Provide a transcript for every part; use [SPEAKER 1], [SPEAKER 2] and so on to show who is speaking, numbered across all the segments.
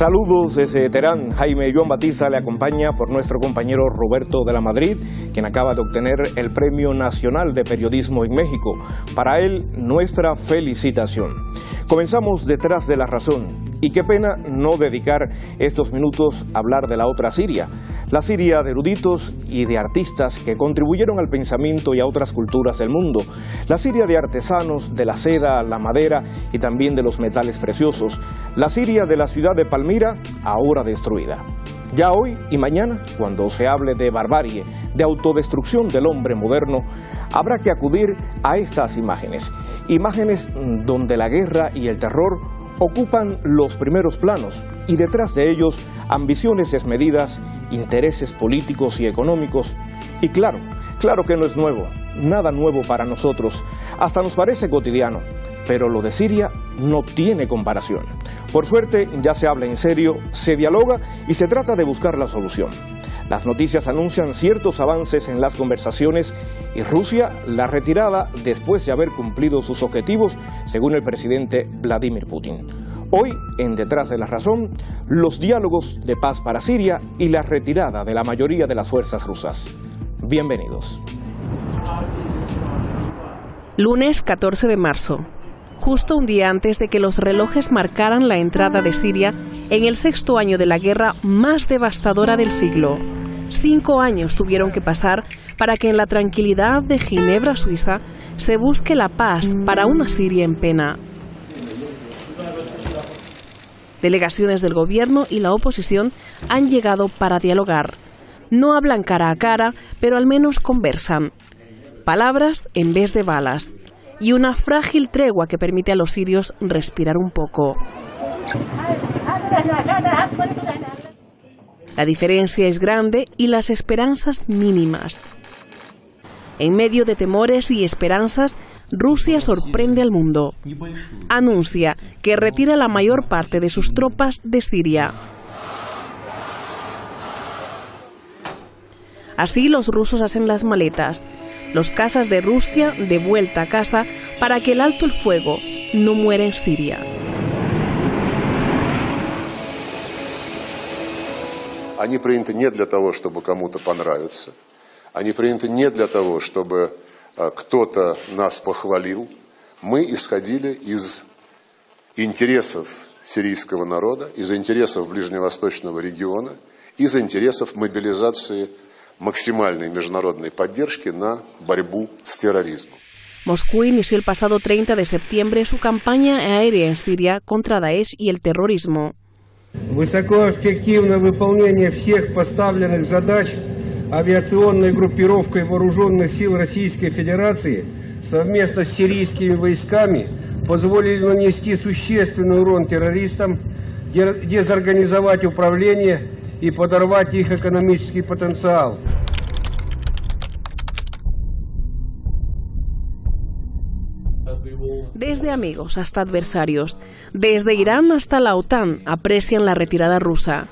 [SPEAKER 1] Saludos desde Teherán. Jaime Joan Batista le acompaña por nuestro compañero Roberto de la Madrid, quien acaba de obtener el Premio Nacional de Periodismo en México. Para él, nuestra felicitación. Comenzamos Detrás de la Razón. Y qué pena no dedicar estos minutos a hablar de la otra Siria. La Siria de eruditos y de artistas que contribuyeron al pensamiento y a otras culturas del mundo. La Siria de artesanos, de la seda, la madera y también de los metales preciosos. La Siria de la ciudad de Palmira, ahora destruida. Ya hoy y mañana, cuando se hable de barbarie, de autodestrucción del hombre moderno, habrá que acudir a estas imágenes. Imágenes donde la guerra y el terror ocupan los primeros planos y detrás de ellos ambiciones desmedidas, intereses políticos y económicos. Y claro que no es nuevo, nada nuevo para nosotros, hasta nos parece cotidiano, pero lo de Siria no tiene comparación. Por suerte ya se habla en serio, se dialoga y se trata de buscar la solución. Las noticias anuncian ciertos avances en las conversaciones y Rusia la retirada después de haber cumplido sus objetivos, según el presidente Vladimir Putin. Hoy, en Detrás de la Razón, los diálogos de paz para Siria y la retirada de la mayoría de las fuerzas rusas. Bienvenidos.
[SPEAKER 2] Lunes 14 de marzo. Justo un día antes de que los relojes marcaran la entrada de Siria en el 6º año de la guerra más devastadora del siglo. 5 años tuvieron que pasar para que en la tranquilidad de Ginebra, Suiza, se busque la paz para una Siria en pena. Delegaciones del gobierno y la oposición han llegado para dialogar. No hablan cara a cara, pero al menos conversan. Palabras en vez de balas. Y una frágil tregua que permite a los sirios respirar un poco. La diferencia es grande y las esperanzas mínimas. En medio de temores y esperanzas, Rusia sorprende al mundo. Anuncia que retira la mayor parte de sus tropas de Siria. Así los rusos hacen las maletas. Los cazas de Rusia de vuelta a casa para que el alto el fuego no muera en Siria.
[SPEAKER 3] Они приняты не для того, чтобы кому-то понравиться. Они приняты не для того, чтобы кто-то нас похвалил. Мы исходили из интересов сирийского народа, из интересов ближневосточного региона, из интересов мобилизации максимальной международной поддержки на борьбу с терроризмом.
[SPEAKER 2] Moscú inició el pasado 30 de septiembre su campaña aérea en Siria contra Daesh y el terrorismo.
[SPEAKER 4] Высокоэффективное выполнение всех поставленных задач авиационной группировкой вооруженных сил Российской Федерации совместно с сирийскими войсками позволили нанести существенный урон террористам, дезорганизовать управление и подорвать их экономический потенциал.
[SPEAKER 2] Desde amigos hasta adversarios, desde Irán hasta la OTAN aprecian la retirada rusa.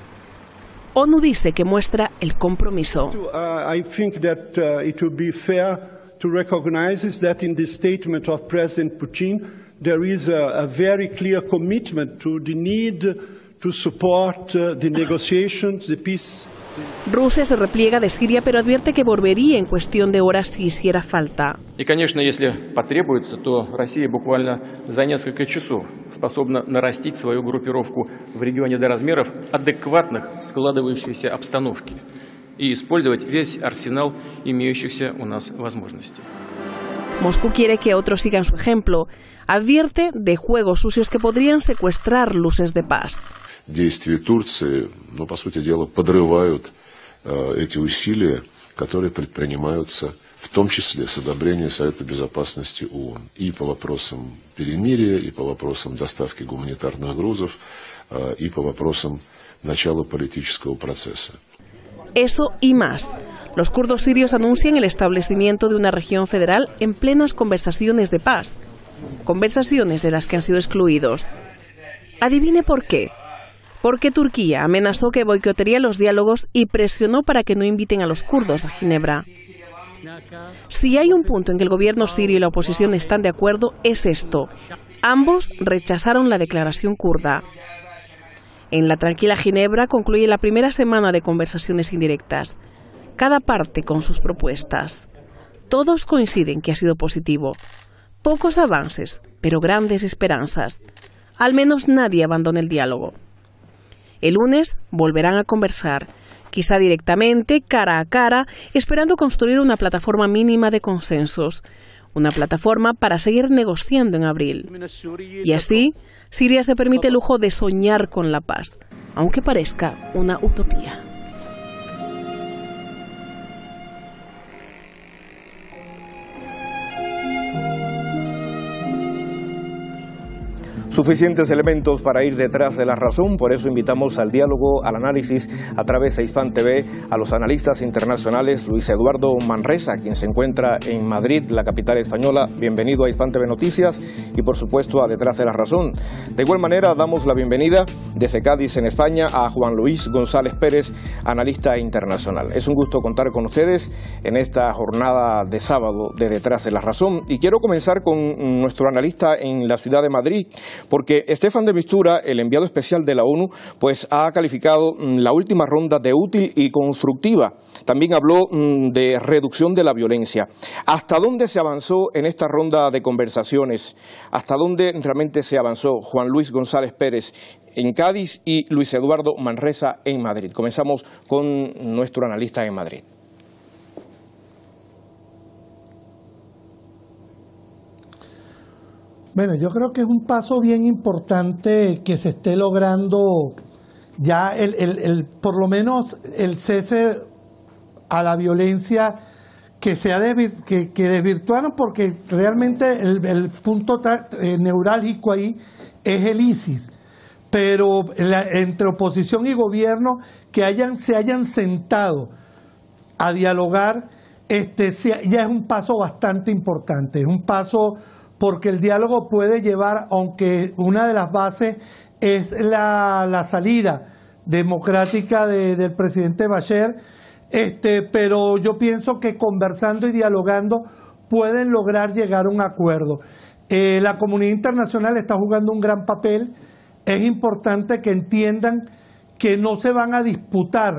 [SPEAKER 2] ONU dice que muestra el compromiso.
[SPEAKER 5] I think that it would be fair to recognize that in the statement of President Putin there is a very clear commitment to the need to support the negotiations, the peace.
[SPEAKER 2] Rusia se repliega de Siria, pero advierte que volvería en cuestión de horas si hiciera falta.
[SPEAKER 6] И, конечно, если потребуется, то Россия буквально за несколько часов способна нарастить свою группировку в регионе до размеров, адекватных складывающейся обстановке, и использовать весь арсенал имеющихся у нас возможностей.
[SPEAKER 2] Moscú quiere que otros sigan su ejemplo. Advierte de juegos sucios que podrían secuestrar luces de paz.
[SPEAKER 3] Действия Турции, по сути дела, подрывают эти усилия, которые предпринимаются, в том числе с одобрения Совета Безопасности ООН, и по вопросам перемирия, и по вопросам доставки гуманитарных грузов, и по вопросам начала политического процесса.
[SPEAKER 2] Eso y más. Los kurdos sirios anuncian el establecimiento de una región federal en plenas conversaciones de paz. Conversaciones de las que han sido excluidos. Adivine por qué. Porque Turquía amenazó que boicotearía los diálogos y presionó para que no inviten a los kurdos a Ginebra. Si hay un punto en que el gobierno sirio y la oposición están de acuerdo, es esto. Ambos rechazaron la declaración kurda. En la tranquila Ginebra concluye la primera semana de conversaciones indirectas, cada parte con sus propuestas. Todos coinciden que ha sido positivo. Pocos avances, pero grandes esperanzas. Al menos nadie abandona el diálogo. El lunes volverán a conversar, quizá directamente, cara a cara, esperando construir una plataforma mínima de consensos. Una plataforma para seguir negociando en abril. Y así, Siria se permite el lujo de soñar con la paz, aunque parezca una utopía.
[SPEAKER 1] Suficientes elementos para ir detrás de la razón, por eso invitamos al diálogo, al análisis a través de Hispan TV a los analistas internacionales Luis Eduardo Manresa, quien se encuentra en Madrid, la capital española. Bienvenido a Hispan TV Noticias y por supuesto a Detrás de la Razón. De igual manera damos la bienvenida desde Cádiz en España a Juan Luis González Pérez, analista internacional. Es un gusto contar con ustedes en esta jornada de sábado de Detrás de la Razón y quiero comenzar con nuestro analista en la ciudad de Madrid, porque Stefan de Mistura, el enviado especial de la ONU, pues ha calificado la última ronda de útil y constructiva. También habló de reducción de la violencia. ¿Hasta dónde se avanzó en esta ronda de conversaciones? ¿Hasta dónde realmente se avanzó? Juan Luis González Pérez en Cádiz y Luis Eduardo Manresa en Madrid. Comenzamos con nuestro analista en Madrid.
[SPEAKER 7] Bueno, yo creo que es un paso bien importante que se esté logrando ya por lo menos el cese a la violencia que desvirtuaron, porque realmente el punto neurálgico ahí es el ISIS. Pero entre oposición y gobierno se hayan sentado a dialogar, ya es un paso bastante importante, es un paso porque el diálogo puede llevar, aunque una de las bases es la salida democrática del presidente Bashar, pero yo pienso que conversando y dialogando pueden lograr llegar a un acuerdo. La comunidad internacional está jugando un gran papel. Es importante que entiendan que no se van a disputar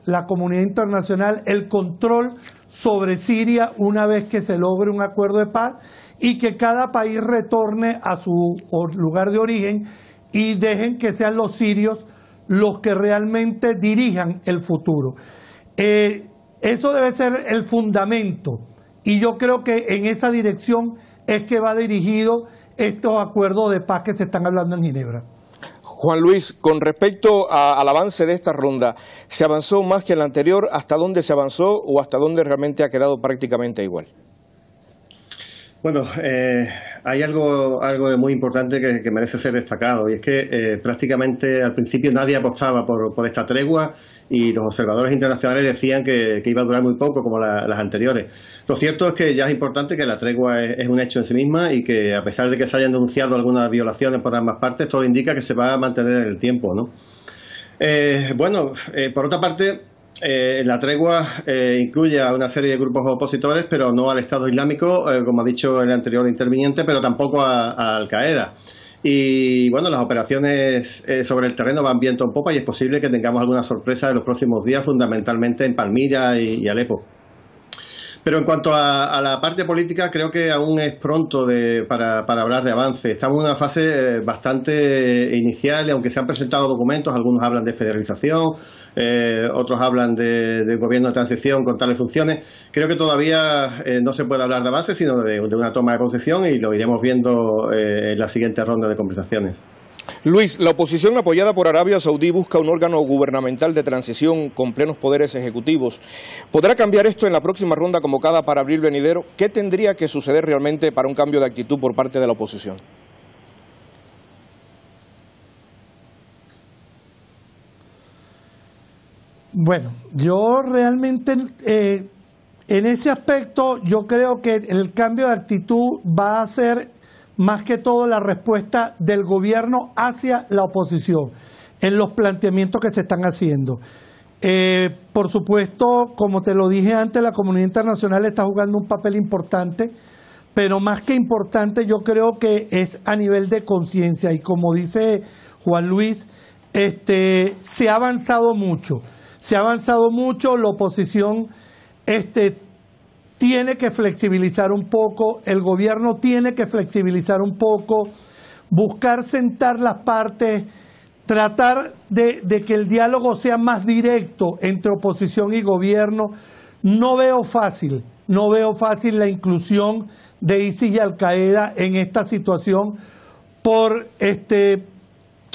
[SPEAKER 7] la comunidad internacional el control sobre Siria una vez que se logre un acuerdo de paz, y que cada país retorne a su lugar de origen y dejen que sean los sirios los que realmente dirijan el futuro. Eso debe ser el fundamento y yo creo que en esa dirección es que va dirigido estos acuerdos de paz que se están hablando en Ginebra.
[SPEAKER 1] Juan Luis, con respecto al avance de esta ronda, ¿se avanzó más que en la anterior? ¿Hasta dónde se avanzó o hasta dónde realmente ha quedado prácticamente igual?
[SPEAKER 8] Bueno, hay algo muy importante que merece ser destacado, y es que prácticamente al principio nadie apostaba por esta tregua y los observadores internacionales decían que iba a durar muy poco como las anteriores. Lo cierto es que ya es importante que la tregua es un hecho en sí misma y que a pesar de que se hayan denunciado algunas violaciones por ambas partes, todo indica que se va a mantener en el tiempo, ¿no? Por otra parte, la tregua incluye a una serie de grupos opositores, pero no al Estado Islámico, como ha dicho el anterior interviniente, pero tampoco a Al-Qaeda. Y bueno, las operaciones sobre el terreno van viento en popa y es posible que tengamos alguna sorpresa en los próximos días, fundamentalmente en Palmira y Alepo. Pero en cuanto a la parte política, creo que aún es pronto para hablar de avance. Estamos en una fase bastante inicial, aunque se han presentado documentos, algunos hablan de federalización, otros hablan de gobierno de transición con tales funciones. Creo que todavía no se puede hablar de avance, sino de una toma de posesión, y lo iremos viendo en la siguiente ronda de conversaciones.
[SPEAKER 1] Luis, la oposición apoyada por Arabia Saudí busca un órgano gubernamental de transición con plenos poderes ejecutivos. ¿Podrá cambiar esto en la próxima ronda convocada para abril venidero? ¿Qué tendría que suceder realmente para un cambio de actitud por parte de la oposición?
[SPEAKER 7] Bueno, yo realmente en ese aspecto yo creo que el cambio de actitud va a ser más que todo la respuesta del gobierno hacia la oposición en los planteamientos que se están haciendo. Por supuesto, como te lo dije antes, la comunidad internacional está jugando un papel importante, pero más que importante yo creo que es a nivel de conciencia, y como dice Juan Luis, se ha avanzado mucho. La oposición tiene que flexibilizar un poco, el gobierno tiene que flexibilizar un poco, buscar sentar las partes, tratar de que el diálogo sea más directo entre oposición y gobierno. No veo fácil la inclusión de ISIS y Al-Qaeda en esta situación por,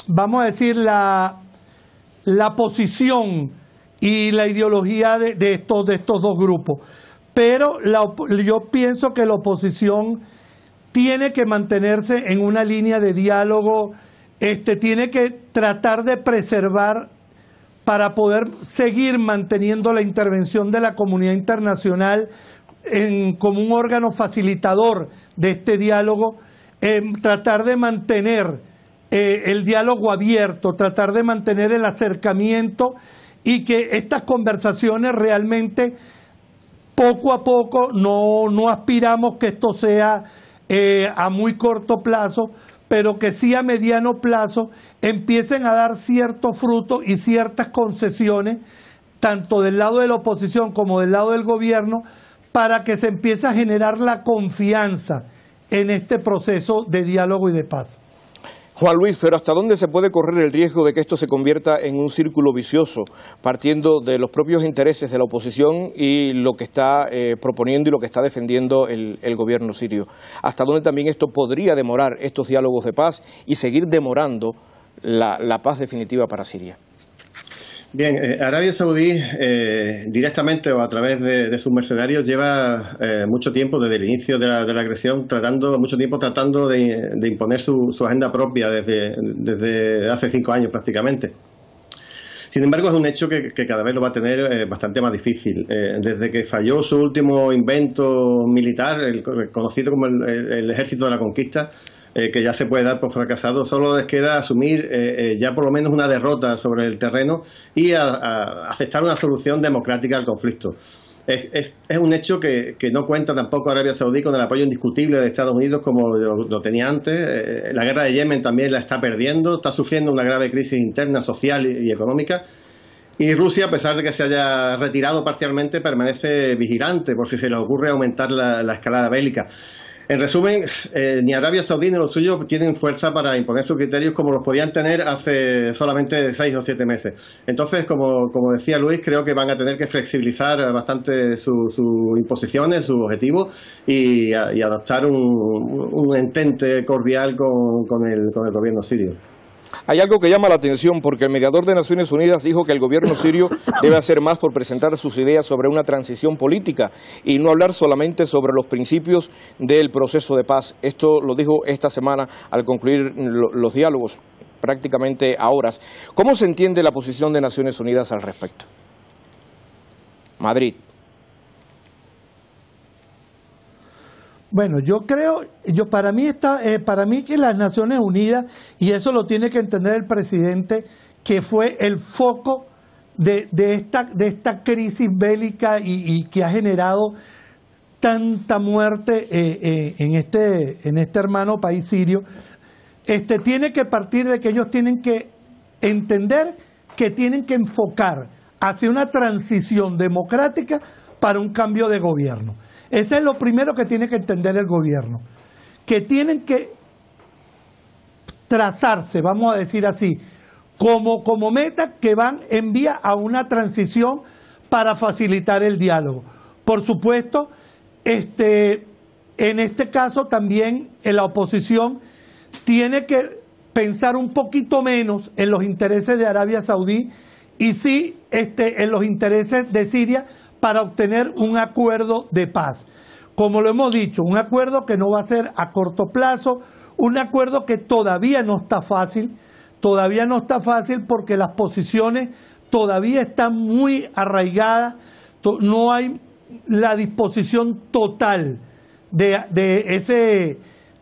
[SPEAKER 7] vamos a decir, la posición y la ideología de estos dos grupos. Pero yo pienso que la oposición tiene que mantenerse en una línea de diálogo, tiene que tratar de preservar para poder seguir manteniendo la intervención de la comunidad internacional como un órgano facilitador de este diálogo, tratar de mantener el diálogo abierto, tratar de mantener el acercamiento y que estas conversaciones realmente poco a poco, no aspiramos que esto sea a muy corto plazo, pero que sí a mediano plazo empiecen a dar ciertos frutos y ciertas concesiones, tanto del lado de la oposición como del lado del gobierno, para que se empiece a generar la confianza en este proceso de diálogo y de paz.
[SPEAKER 1] Juan Luis, pero ¿hasta dónde se puede correr el riesgo de que esto se convierta en un círculo vicioso, partiendo de los propios intereses de la oposición y lo que está proponiendo y lo que está defendiendo el gobierno sirio? ¿Hasta dónde también esto podría demorar estos diálogos de paz y seguir demorando la paz definitiva para Siria?
[SPEAKER 8] Bien, Arabia Saudí directamente o a través de sus mercenarios lleva mucho tiempo desde el inicio de la agresión, tratando de imponer su agenda propia desde hace 5 años prácticamente. Sin embargo, es un hecho que cada vez lo va a tener bastante más difícil. Desde que falló su último invento militar, el conocido como el Ejército de la Conquista, que ya se puede dar por fracasado, solo les queda asumir ya por lo menos una derrota sobre el terreno y a aceptar una solución democrática al conflicto. Es un hecho que no cuenta tampoco Arabia Saudí con el apoyo indiscutible de Estados Unidos como lo tenía antes. La guerra de Yemen también la está perdiendo, está sufriendo una grave crisis interna, social y económica. Y Rusia, a pesar de que se haya retirado parcialmente, permanece vigilante por si se le ocurre aumentar la escalada bélica. En resumen, ni Arabia Saudí ni los suyos tienen fuerza para imponer sus criterios como los podían tener hace solamente 6 o 7 meses. Entonces, como decía Luis, creo que van a tener que flexibilizar bastante sus imposiciones, sus objetivos y adoptar un entente cordial con el gobierno sirio.
[SPEAKER 1] Hay algo que llama la atención porque el mediador de Naciones Unidas dijo que el gobierno sirio debe hacer más por presentar sus ideas sobre una transición política y no hablar solamente sobre los principios del proceso de paz. Esto lo dijo esta semana al concluir los diálogos, prácticamente a horas. ¿Cómo se entiende la posición de Naciones Unidas al respecto? Madrid.
[SPEAKER 7] Bueno, para mí que las Naciones Unidas, y eso lo tiene que entender el presidente, que fue el foco de esta crisis bélica y que ha generado tanta muerte en este hermano país sirio, tiene que partir de que ellos tienen que entender que tienen que enfocar hacia una transición democrática para un cambio de gobierno. Ese es lo primero que tiene que entender el gobierno, que tienen que trazarse, vamos a decir así, como meta que van en vía a una transición para facilitar el diálogo. Por supuesto, en este caso también la oposición tiene que pensar un poquito menos en los intereses de Arabia Saudí y sí en los intereses de Siria, para obtener un acuerdo de paz. Como lo hemos dicho, un acuerdo que no va a ser a corto plazo, un acuerdo que todavía no está fácil porque las posiciones todavía están muy arraigadas, no hay la disposición total de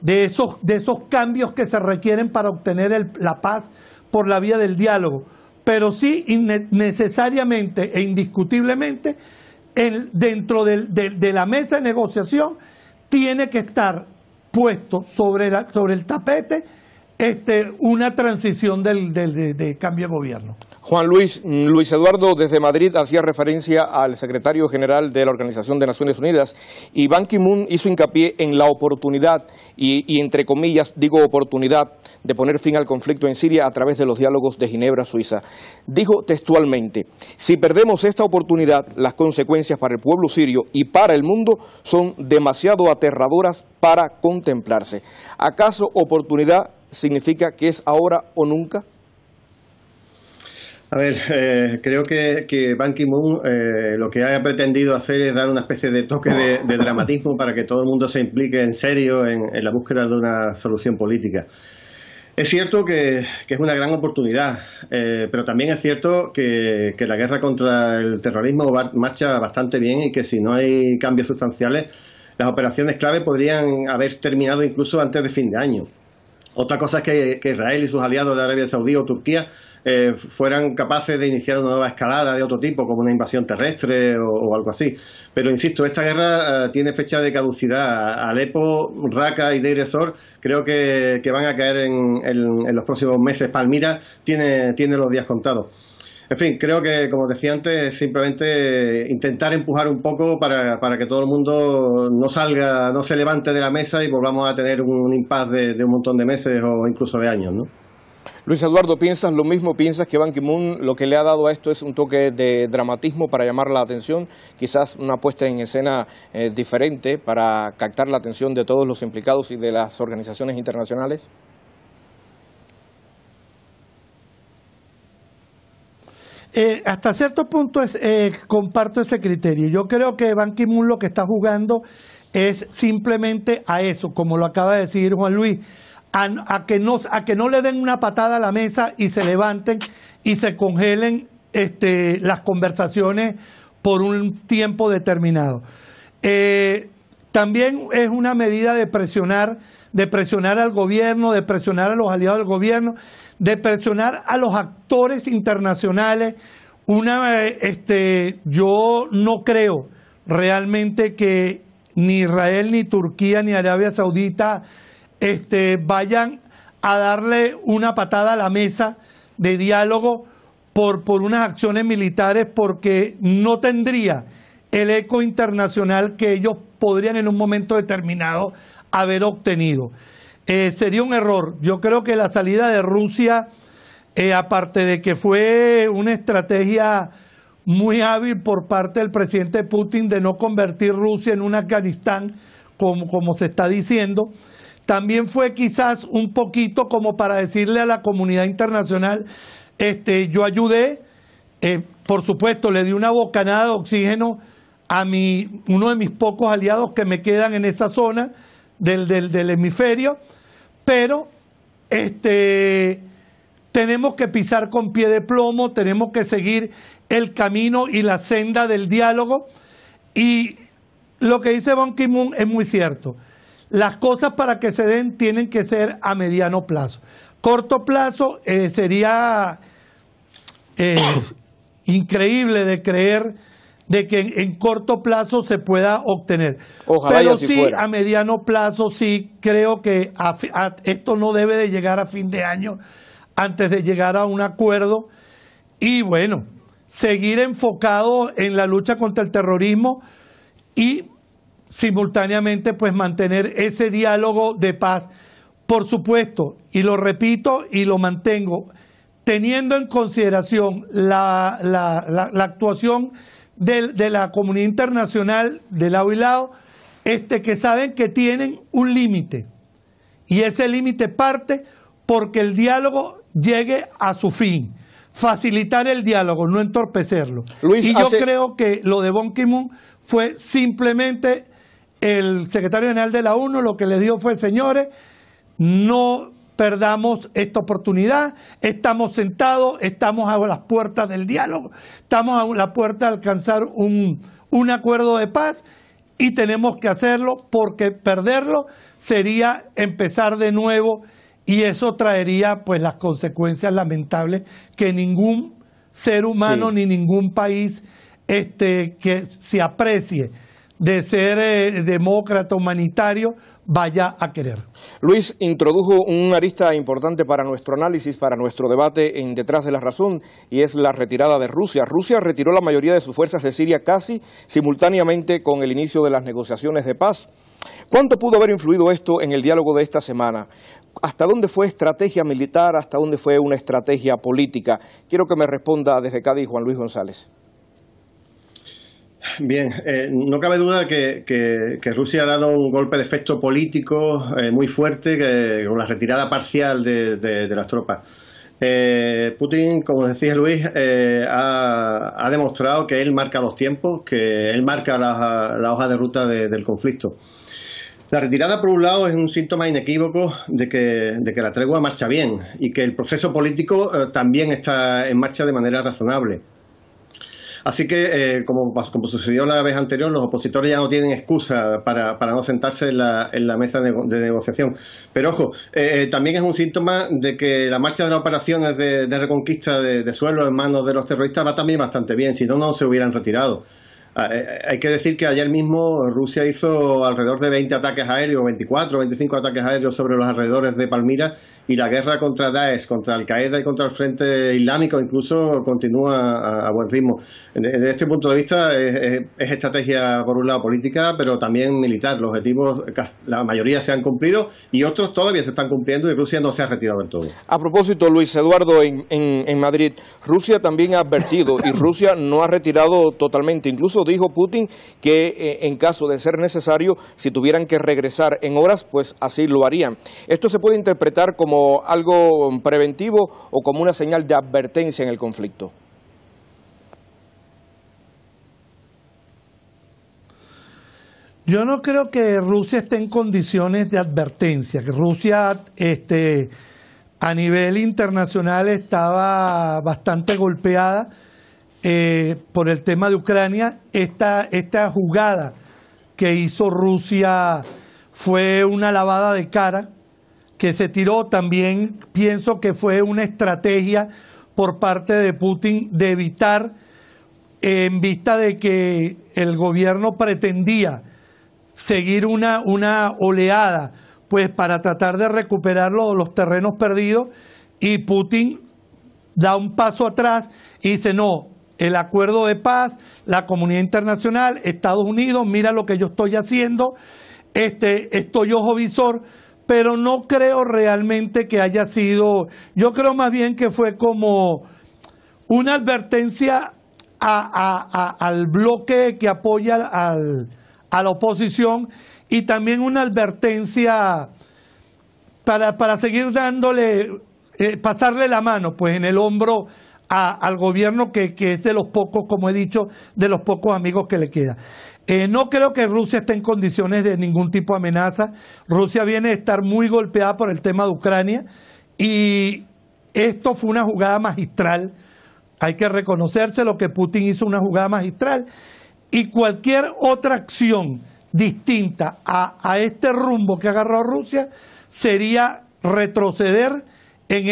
[SPEAKER 7] esos cambios que se requieren para obtener la paz por la vía del diálogo, pero sí necesariamente e indiscutiblemente dentro de la mesa de negociación tiene que estar puesto sobre el tapete una transición de cambio de gobierno.
[SPEAKER 1] Juan Luis Eduardo desde Madrid hacía referencia al secretario general de la Organización de Naciones Unidas y Ban Ki-moon hizo hincapié en la oportunidad y entre comillas digo oportunidad de poner fin al conflicto en Siria a través de los diálogos de Ginebra, Suiza. Dijo textualmente: si perdemos esta oportunidad, las consecuencias para el pueblo sirio y para el mundo son demasiado aterradoras para contemplarse. ¿Acaso oportunidad significa que es ahora o nunca?
[SPEAKER 8] A ver, creo que Ban Ki-moon lo que ha pretendido hacer es dar una especie de toque de dramatismo para que todo el mundo se implique en serio en la búsqueda de una solución política. Es cierto que es una gran oportunidad, pero también es cierto que la guerra contra el terrorismo marcha bastante bien y que si no hay cambios sustanciales, las operaciones clave podrían haber terminado incluso antes de fin de año. Otra cosa es que Israel y sus aliados de Arabia Saudí o Turquía fueran capaces de iniciar una nueva escalada de otro tipo, como una invasión terrestre o algo así. Pero insisto, esta guerra tiene fecha de caducidad. Alepo, Raqqa y Deir ez-Zor creo que van a caer en los próximos meses. Palmira tiene los días contados. En fin, creo que, como decía antes, simplemente intentar empujar un poco para que todo el mundo no se levante de la mesa y volvamos a tener un impasse de un montón de meses o incluso de años, ¿no?
[SPEAKER 1] Luis Eduardo, ¿piensas lo mismo? ¿Piensas que Ban Ki-moon lo que le ha dado a esto es un toque de dramatismo para llamar la atención? Quizás una puesta en escena diferente para captar la atención de todos los implicados y de las organizaciones internacionales.
[SPEAKER 7] Hasta cierto punto comparto ese criterio. Yo creo que Ban Ki-moon lo que está jugando es simplemente a eso, como lo acaba de decir Juan Luis, a que no le den una patada a la mesa y se levanten y se congelen las conversaciones por un tiempo determinado. También es una medida de presionar al gobierno, de presionar a los aliados del gobierno, de presionar a los actores internacionales. Yo no creo realmente que ni Israel, ni Turquía, ni Arabia Saudita vayan a darle una patada a la mesa de diálogo por unas acciones militares, porque no tendría el eco internacional que ellos podrían en un momento determinado haber obtenido. Sería un error. Yo creo que la salida de Rusia, aparte de que fue una estrategia muy hábil por parte del presidente Putin de no convertir Rusia en un Afganistán, como se está diciendo, también fue quizás un poquito como para decirle a la comunidad internacional, yo ayudé, por supuesto le di una bocanada de oxígeno a uno de mis pocos aliados que me quedan en esa zona del hemisferio, pero tenemos que pisar con pie de plomo, tenemos que seguir el camino y la senda del diálogo, y lo que dice Ban Ki-moon es muy cierto. Las cosas para que se den tienen que ser a mediano plazo. Corto plazo sería increíble de creer de que en corto plazo se pueda obtener.
[SPEAKER 1] Ojalá.
[SPEAKER 7] Pero
[SPEAKER 1] así
[SPEAKER 7] sí,
[SPEAKER 1] fuera.
[SPEAKER 7] a mediano plazo sí creo que esto no debe de llegar a fin de año antes de llegar a un acuerdo y bueno, seguir enfocado en la lucha contra el terrorismo y simultáneamente pues mantener ese diálogo de paz, por supuesto, y lo repito y lo mantengo, teniendo en consideración la actuación de la comunidad internacional de lado y lado, que saben que tienen un límite, y ese límite parte porque el diálogo llegue a su fin, facilitar el diálogo, no entorpecerlo.
[SPEAKER 1] Luis,
[SPEAKER 7] y yo creo que lo de Ban Ki-moon fue simplemente el secretario general de la ONU, lo que le dijo fue: señores, no perdamos esta oportunidad, estamos sentados, estamos a las puertas del diálogo, estamos a la puerta de alcanzar un acuerdo de paz y tenemos que hacerlo, porque perderlo sería empezar de nuevo y eso traería pues las consecuencias lamentables que ningún ser humano ni ningún país que se aprecie de ser demócrata, humanitario, vaya a querer.
[SPEAKER 1] Luis introdujo un arista importante para nuestro análisis, para nuestro debate en Detrás de la Razón, y es la retirada de Rusia. Rusia retiró la mayoría de sus fuerzas de Siria casi simultáneamente con el inicio de las negociaciones de paz. ¿Cuánto pudo haber influido esto en el diálogo de esta semana? ¿Hasta dónde fue estrategia militar? ¿Hasta dónde fue una estrategia política? Quiero que me responda desde Cádiz Juan Luis González.
[SPEAKER 8] Bien, no cabe duda que Rusia ha dado un golpe de efecto político muy fuerte con la retirada parcial de las tropas. Putin, como decía Luis, ha demostrado que él marca los tiempos, que él marca la hoja de ruta del conflicto. La retirada, por un lado, es un síntoma inequívoco de que la tregua marcha bien y que el proceso político también está en marcha de manera razonable. Así que, como sucedió la vez anterior, los opositores ya no tienen excusa para no sentarse en la mesa de negociación. Pero ojo, también es un síntoma de que la marcha de las operaciones de reconquista de suelo en manos de los terroristas va también bastante bien, si no, no se hubieran retirado. Hay que decir que ayer mismo Rusia hizo alrededor de 20 ataques aéreos, 24 o 25 ataques aéreos sobre los alrededores de Palmira, y la guerra contra Daesh, contra Al-Qaeda y contra el Frente Islámico incluso continúa a buen ritmo. Desde este punto de vista es estrategia, por un lado, política, pero también militar. Los objetivos, la mayoría se han cumplido y otros todavía se están cumpliendo, y Rusia no se ha retirado del todo.
[SPEAKER 1] A propósito, Luis Eduardo, en Madrid, Rusia también ha advertido y Rusia no ha retirado totalmente. Incluso dijo Putin que en caso de ser necesario, si tuvieran que regresar en horas, pues así lo harían. ¿Esto se puede interpretar como algo preventivo o como una señal de advertencia en el conflicto?
[SPEAKER 7] Yo no creo que Rusia esté en condiciones de advertencia, que Rusia a nivel internacional estaba bastante golpeada por el tema de Ucrania. Esta jugada que hizo Rusia fue una lavada de cara que se tiró. También pienso que fue una estrategia por parte de Putin de evitar, en vista de que el gobierno pretendía seguir una oleada, pues para tratar de recuperar los terrenos perdidos, y Putin da un paso atrás y dice: no, el acuerdo de paz, la comunidad internacional, Estados Unidos, mira lo que yo estoy haciendo, estoy ojo visor. Pero no creo realmente que haya sido, yo creo más bien que fue como una advertencia al bloque que apoya a la oposición, y también una advertencia para seguir dándole, pasarle la mano pues en el hombro al gobierno que es de los pocos, como he dicho, de los pocos amigos que le queda. No creo que Rusia esté en condiciones de ningún tipo de amenaza. Rusia viene de estar muy golpeada por el tema de Ucrania, y esto fue una jugada magistral. Hay que reconocerse lo que Putin hizo, una jugada magistral, y cualquier otra acción distinta a este rumbo que agarró Rusia sería retroceder en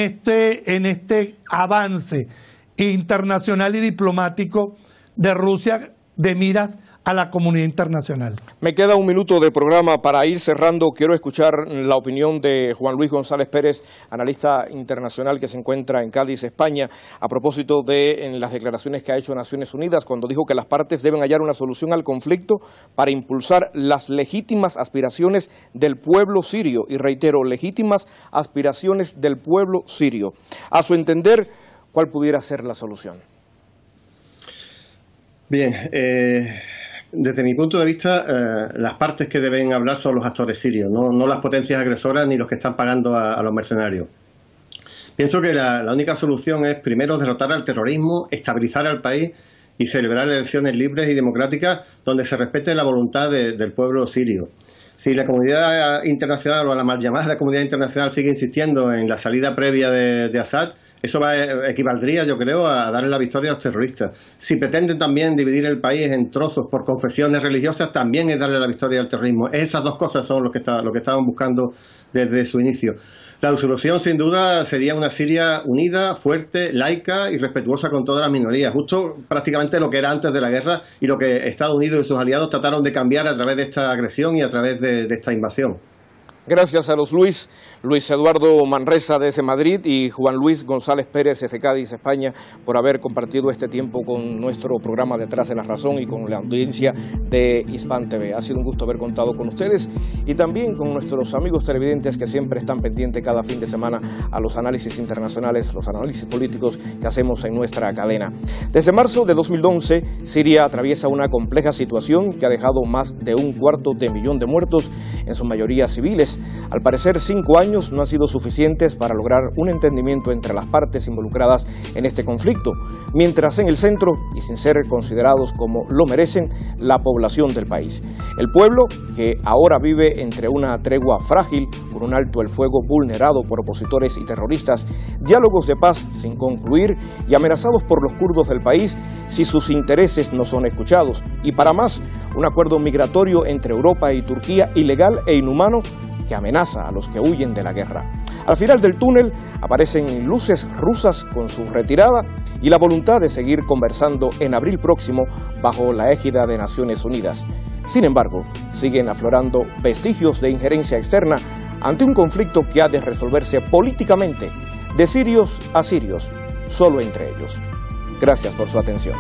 [SPEAKER 7] este avance internacional y diplomático de Rusia de miras a la comunidad internacional.
[SPEAKER 1] Me queda un minuto de programa para ir cerrando. Quiero escuchar la opinión de Juan Luis González Pérez, analista internacional que se encuentra en Cádiz, España, a propósito de las declaraciones que ha hecho Naciones Unidas cuando dijo que las partes deben hallar una solución al conflicto para impulsar las legítimas aspiraciones del pueblo sirio. Y reitero, legítimas aspiraciones del pueblo sirio. A su entender, ¿cuál pudiera ser la solución?
[SPEAKER 8] Bien, desde mi punto de vista, las partes que deben hablar son los actores sirios, no las potencias agresoras ni los que están pagando a los mercenarios. Pienso que la única solución es primero derrotar al terrorismo, estabilizar al país y celebrar elecciones libres y democráticas donde se respete la voluntad del pueblo sirio. Si la comunidad internacional, o la mal llamada comunidad internacional, sigue insistiendo en la salida previa de Assad, eso equivaldría, yo creo, a darle la victoria a los terroristas. Si pretenden también dividir el país en trozos por confesiones religiosas, también es darle la victoria al terrorismo. Esas dos cosas son lo que estaban buscando desde su inicio. La solución, sin duda, sería una Siria unida, fuerte, laica y respetuosa con todas las minorías. Justo prácticamente lo que era antes de la guerra y lo que Estados Unidos y sus aliados trataron de cambiar a través de esta agresión y a través de esta invasión.
[SPEAKER 1] Gracias a los Luis Eduardo Manresa desde Madrid y Juan Luis González Pérez desde Cádiz, España, por haber compartido este tiempo con nuestro programa Detrás de la Razón y con la audiencia de Hispan TV. Ha sido un gusto haber contado con ustedes y también con nuestros amigos televidentes que siempre están pendientes cada fin de semana a los análisis internacionales, los análisis políticos que hacemos en nuestra cadena. Desde marzo de 2011, Siria atraviesa una compleja situación que ha dejado más de 250.000 de muertos, en su mayoría civiles. Al parecer, 5 años no han sido suficientes para lograr un entendimiento entre las partes involucradas en este conflicto, mientras en el centro, y sin ser considerados como lo merecen, la población del país. El pueblo, que ahora vive entre una tregua frágil, con un alto el fuego vulnerado por opositores y terroristas, diálogos de paz sin concluir y amenazados por los kurdos del país si sus intereses no son escuchados, y para más, un acuerdo migratorio entre Europa y Turquía ilegal e inhumano que amenaza a los que huyen de la guerra. Al final del túnel aparecen luces rusas con su retirada y la voluntad de seguir conversando en abril próximo bajo la égida de Naciones Unidas. Sin embargo, siguen aflorando vestigios de injerencia externa ante un conflicto que ha de resolverse políticamente, de sirios a sirios, solo entre ellos. Gracias por su atención.